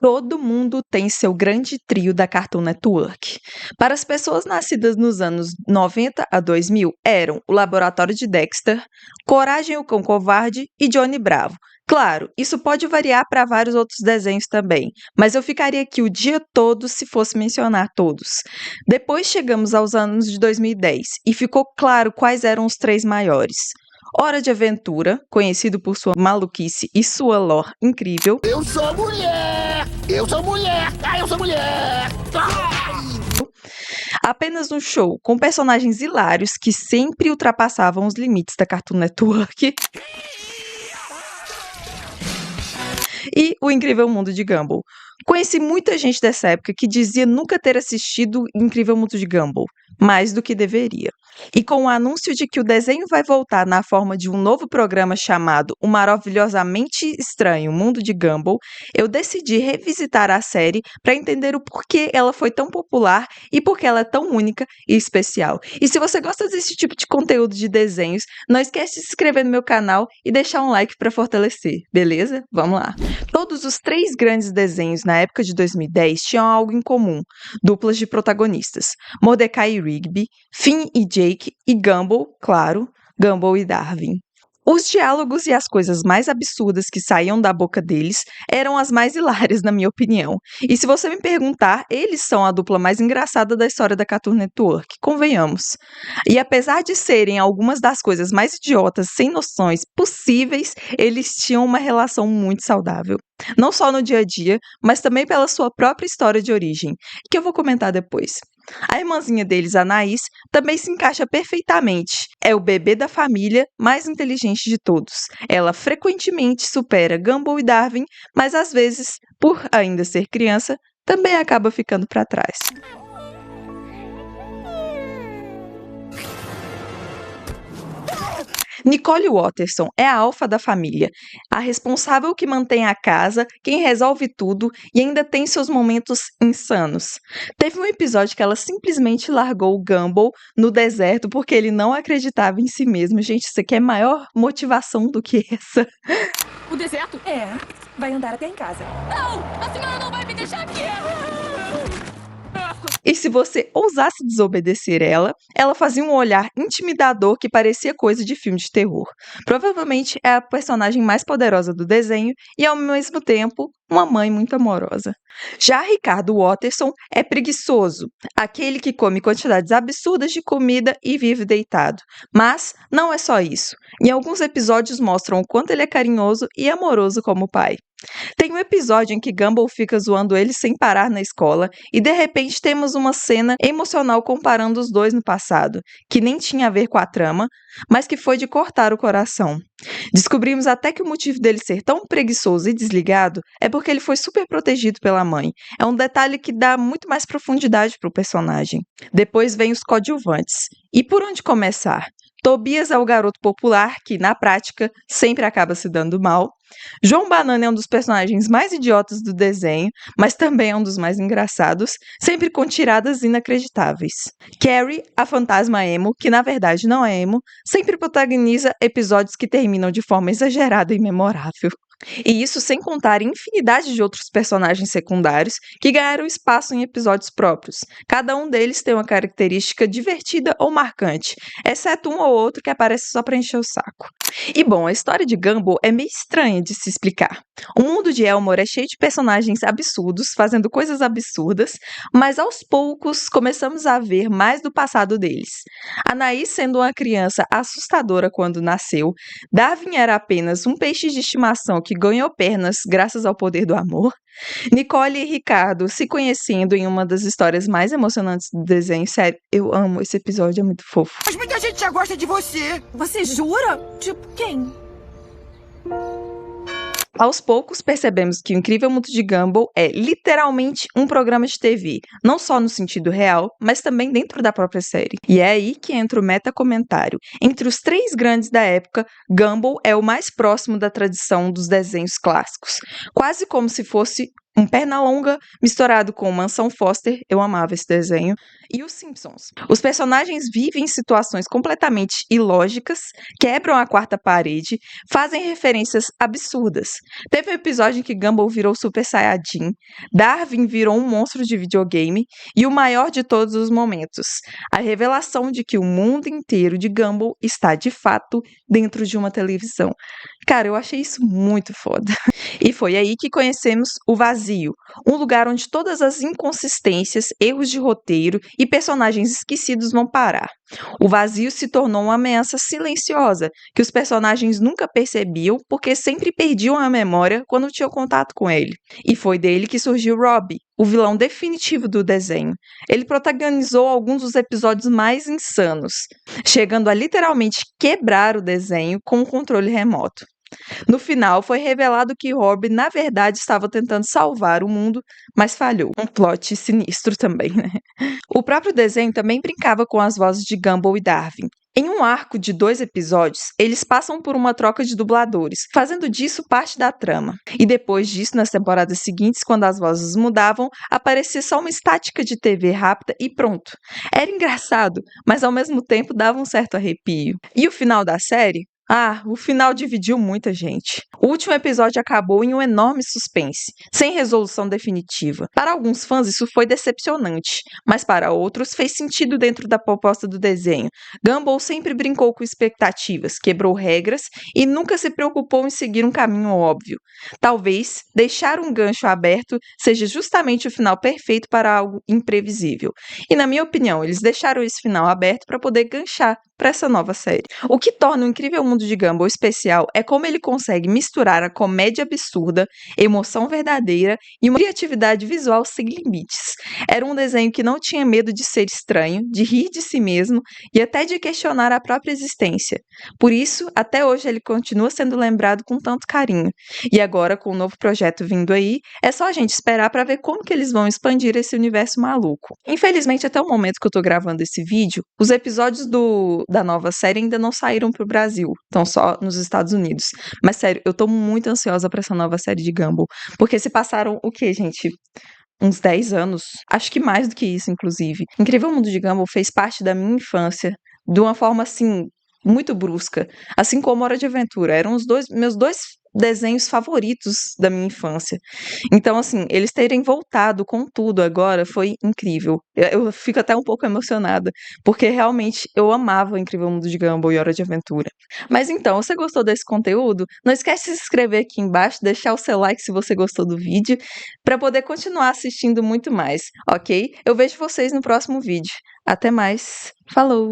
Todo mundo tem seu grande trio da Cartoon Network. Para as pessoas nascidas nos anos 90 a 2000, eram o Laboratório de Dexter, Coragem o Cão Covarde e Johnny Bravo. Claro, isso pode variar para vários outros desenhos também, mas eu ficaria aqui o dia todo se fosse mencionar todos. Depois chegamos aos anos de 2010 e ficou claro quais eram os três maiores. Hora de Aventura, conhecido por sua maluquice e sua lore incrível. Eu sou mulher! Eu sou mulher! Ah, eu sou mulher! Apenas um show com personagens hilários que sempre ultrapassavam os limites da Cartoon Network. E O Incrível Mundo de Gumball. Conheci muita gente dessa época que dizia nunca ter assistido Incrível Mundo de Gumball, mais do que deveria. E com o anúncio de que o desenho vai voltar na forma de um novo programa chamado O Maravilhosamente Estranho Mundo de Gumball, eu decidi revisitar a série para entender o porquê ela foi tão popular e por que ela é tão única e especial. E se você gosta desse tipo de conteúdo de desenhos, não esquece de se inscrever no meu canal e deixar um like para fortalecer, beleza? Vamos lá! Todos os três grandes desenhos na época de 2010 tinham algo em comum: duplas de protagonistas, Mordecai e Rigby, Finn e Jake e Gumball, claro, Gumball e Darwin. Os diálogos e as coisas mais absurdas que saíam da boca deles eram as mais hilárias, na minha opinião. E se você me perguntar, eles são a dupla mais engraçada da história da Cartoon Network, convenhamos. E apesar de serem algumas das coisas mais idiotas, sem noções possíveis, eles tinham uma relação muito saudável. Não só no dia a dia, mas também pela sua própria história de origem, que eu vou comentar depois. A irmãzinha deles, a Anaís, também se encaixa perfeitamente. É o bebê da família, mais inteligente de todos. Ela frequentemente supera Gumball e Darwin, mas às vezes, por ainda ser criança, também acaba ficando para trás. Nicole Waterson é a alfa da família, a responsável que mantém a casa, quem resolve tudo e ainda tem seus momentos insanos. Teve um episódio que ela simplesmente largou o Gumball no deserto porque ele não acreditava em si mesmo. Gente, isso aqui é maior motivação do que essa. O deserto? É, vai andar até em casa. Não! A senhora não vai me deixar aqui! E se você ousasse desobedecer ela fazia um olhar intimidador que parecia coisa de filme de terror. Provavelmente é a personagem mais poderosa do desenho e, ao mesmo tempo, uma mãe muito amorosa. Já Ricardo Waterson é preguiçoso, aquele que come quantidades absurdas de comida e vive deitado. Mas não é só isso. Em alguns episódios mostram o quanto ele é carinhoso e amoroso como pai. Tem um episódio em que Gumball fica zoando ele sem parar na escola e de repente temos uma cena emocional comparando os dois no passado, que nem tinha a ver com a trama, mas que foi de cortar o coração. Descobrimos até que o motivo dele ser tão preguiçoso e desligado é porque ele foi super protegido pela mãe. É um detalhe que dá muito mais profundidade para o personagem. Depois vem os coadjuvantes. E por onde começar? Tobias é o garoto popular que, na prática, sempre acaba se dando mal. João Banana é um dos personagens mais idiotas do desenho, mas também é um dos mais engraçados, sempre com tiradas inacreditáveis. Carrie, a fantasma emo, que na verdade não é emo, sempre protagoniza episódios que terminam de forma exagerada e memorável. E isso sem contar a infinidade de outros personagens secundários que ganharam espaço em episódios próprios. Cada um deles tem uma característica divertida ou marcante, exceto um ou outro que aparece só para encher o saco. E bom, a história de Gumball é meio estranha de se explicar. O mundo de Elmore é cheio de personagens absurdos, fazendo coisas absurdas, mas aos poucos começamos a ver mais do passado deles. Anaís sendo uma criança assustadora quando nasceu, Darwin era apenas um peixe de estimação que ganhou pernas graças ao poder do amor, Nicole e Ricardo se conhecendo em uma das histórias mais emocionantes do desenho. Sério, eu amo esse episódio, é muito fofo. Mas muita gente já gosta de você! Você jura? Tipo, quem? Aos poucos, percebemos que o Incrível Mundo de Gumball é literalmente um programa de TV, não só no sentido real, mas também dentro da própria série. E é aí que entra o metacomentário. Entre os três grandes da época, Gumball é o mais próximo da tradição dos desenhos clássicos, quase como se fosse Um Pernalonga misturado com Mansão Foster, eu amava esse desenho, e os Simpsons. Os personagens vivem em situações completamente ilógicas, quebram a quarta parede, fazem referências absurdas. Teve um episódio em que Gumball virou Super Saiyajin, Darwin virou um monstro de videogame e o maior de todos os momentos, a revelação de que o mundo inteiro de Gumball está de fato dentro de uma televisão. Cara, eu achei isso muito foda. E foi aí que conhecemos o Vazio, um lugar onde todas as inconsistências, erros de roteiro e personagens esquecidos vão parar. O Vazio se tornou uma ameaça silenciosa, que os personagens nunca percebiam porque sempre perdiam a memória quando tinham contato com ele. E foi dele que surgiu Robbie, o vilão definitivo do desenho. Ele protagonizou alguns dos episódios mais insanos, chegando a literalmente quebrar o desenho com um controle remoto. No final, foi revelado que Robbie, na verdade, estava tentando salvar o mundo, mas falhou. Um plot sinistro também, né? O próprio desenho também brincava com as vozes de Gumball e Darwin. Em um arco de 2 episódios, eles passam por uma troca de dubladores, fazendo disso parte da trama. E depois disso, nas temporadas seguintes, quando as vozes mudavam, aparecia só uma estática de TV rápida e pronto. Era engraçado, mas ao mesmo tempo dava um certo arrepio. E o final da série? O final dividiu muita gente. O último episódio acabou em um enorme suspense, sem resolução definitiva. Para alguns fãs isso foi decepcionante, mas para outros fez sentido dentro da proposta do desenho. Gumball sempre brincou com expectativas, quebrou regras e nunca se preocupou em seguir um caminho óbvio. Talvez deixar um gancho aberto seja justamente o final perfeito para algo imprevisível. E na minha opinião, eles deixaram esse final aberto para poder ganchar para essa nova série. O que torna o Incrível Mundo de Gumball especial é como ele consegue misturar a comédia absurda, emoção verdadeira e uma criatividade visual sem limites. Era um desenho que não tinha medo de ser estranho, de rir de si mesmo e até de questionar a própria existência. Por isso, até hoje ele continua sendo lembrado com tanto carinho. E agora, com o novo projeto vindo aí, é só a gente esperar para ver como que eles vão expandir esse universo maluco. Infelizmente, até o momento que eu tô gravando esse vídeo, os episódios da nova série ainda não saíram pro Brasil, estão só nos Estados Unidos. Mas sério, eu tô muito ansiosa pra essa nova série de Gumball, porque se passaram o quê, gente? Uns 10 anos? Acho que mais do que isso, inclusive. Incrível Mundo de Gumball fez parte da minha infância de uma forma, assim, muito brusca. Assim como Hora de Aventura. Eram meus dois desenhos favoritos da minha infância. Então, assim, eles terem voltado com tudo agora foi incrível. Eu fico até um pouco emocionada, porque realmente eu amava o Incrível Mundo de Gumball e Hora de Aventura. Mas então, você gostou desse conteúdo? Não esquece de se inscrever aqui embaixo, deixar o seu like se você gostou do vídeo, para poder continuar assistindo muito mais, ok? Eu vejo vocês no próximo vídeo. Até mais. Falou!